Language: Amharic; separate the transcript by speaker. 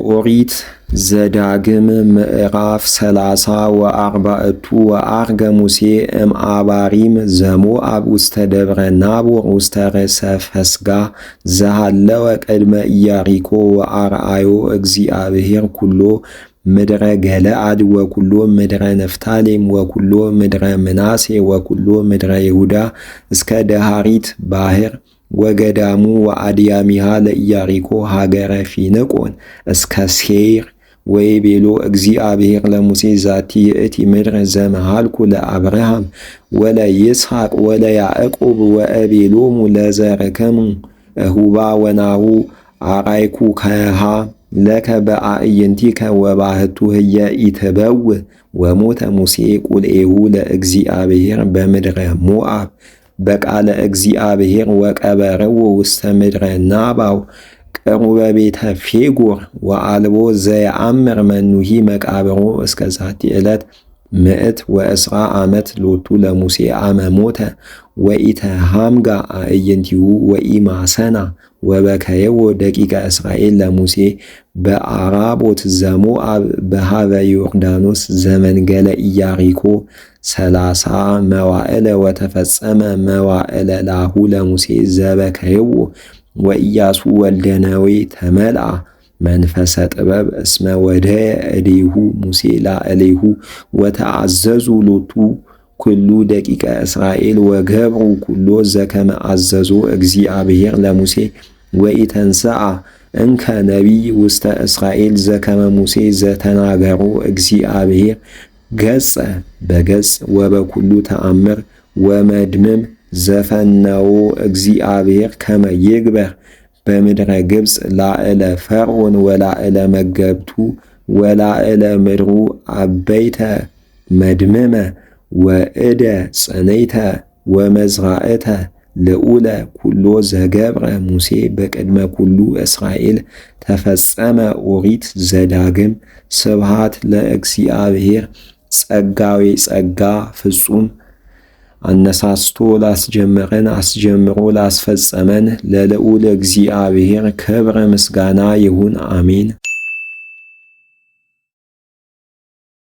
Speaker 1: ኦሪት ዘዳግም ምዕራፍ 30 ወአርባዕቱ ወዐርገ ሙሴ እምአባሪም ዘሞአብ ውስተ ደብረ ናቦር ውስተ ርእሰ ፈስጋ ዘሃለወ ቅድመ ኢያሪኮ ወአርአዮ እግዚአብሔር ኩሎ ምድረ ገለዓድ ወኩሎ ምድረ ነፍታሌም ወኩሎ ምድረ ምናሴ ወኩሎ ምድረ ይሁዳ እስከ ደሃሪት ባሕር ወገዳሙ ወአድያሚሃ ለኢያሪኮ ሀገረ ፊንቆን እስከ ሴይር ወይቤሎ እግዚአብሔር ለሙሴ ዛቲ ይእቲ ምድር ዘመሃልኩ ለአብርሃም ወለይስሐቅ ወለያዕቆብ ወእቤሎሙ ለዘርክሙ እሁባ ወናሁ አራይኩ ከሃ ለከ በአዕይንቲከ ወባህቱ ህየ ኢትበውእ ወሞተ ሙሴ ቁልኤሁ ለእግዚአብሔር በምድረ ሞአብ በቃለ እግዚአብሔር ወቀበረው ውስተ ምድረ ናባው ቅሩበ ቤተ ፌጎር ወአልቦ ዘየአምር መኑሂ መቃብሮ እስከ ዛቲ ዕለት 110 ዓመት ሎቱ ለሙሴ አመ ሞተ ወኢተሃምጋ አዕይንቲሁ ወኢማሰና ወበከየዎ ደቂቀ እስራኤል ለሙሴ በአራቦት ዘሞአብ በሃበ ዮርዳኖስ ዘመንገለ ኢያሪኮ 30 መዋዕለ ወተፈጸመ መዋዕለ ላሁ ለሙሴ ዘበከየዎ ወኢያሱ ወልደ ነዌ ተመልአ መንፈሰ ጥበብ እስመ ወደየ እዴሁ ሙሴ ላዕሌሁ ወተአዘዙ ሎቱ ኩሉ ደቂቀ እስራኤል ወገብሩ ኩሎ ዘከመ አዘዞ እግዚአብሔር ለሙሴ ወኢተንሥአ እንከ ነቢይ ውስተ እስራኤል ዘከመ ሙሴ ዘተናገሮ እግዚአብሔር ገጸ በገጽ ወበኩሉ ተአምር ወመድምም ዘፈነዎ እግዚአብሔር ከመ ይግበር በምድረ ግብፅ ላዕለ ፈርዖን ወላዕለ መገብቱ ወላዕለ ምድሩ አበይተ መድምመ ወእደ ጽነይተ ወመዝራእተ ልዑለ ኩሎ ዘገብረ ሙሴ በቅድመ ኩሉ እስራኤል ተፈጸመ ኦሪት ዘዳግም። ስብሃት ለእግዚአብሔር። ጸጋዌ ጸጋ ፍጹም አነሳስቶ ላስጀመረን አስጀምሮ ላስፈጸመን ለልዑል እግዚአብሔር ክብር ምስጋና ይሁን፣ አሜን።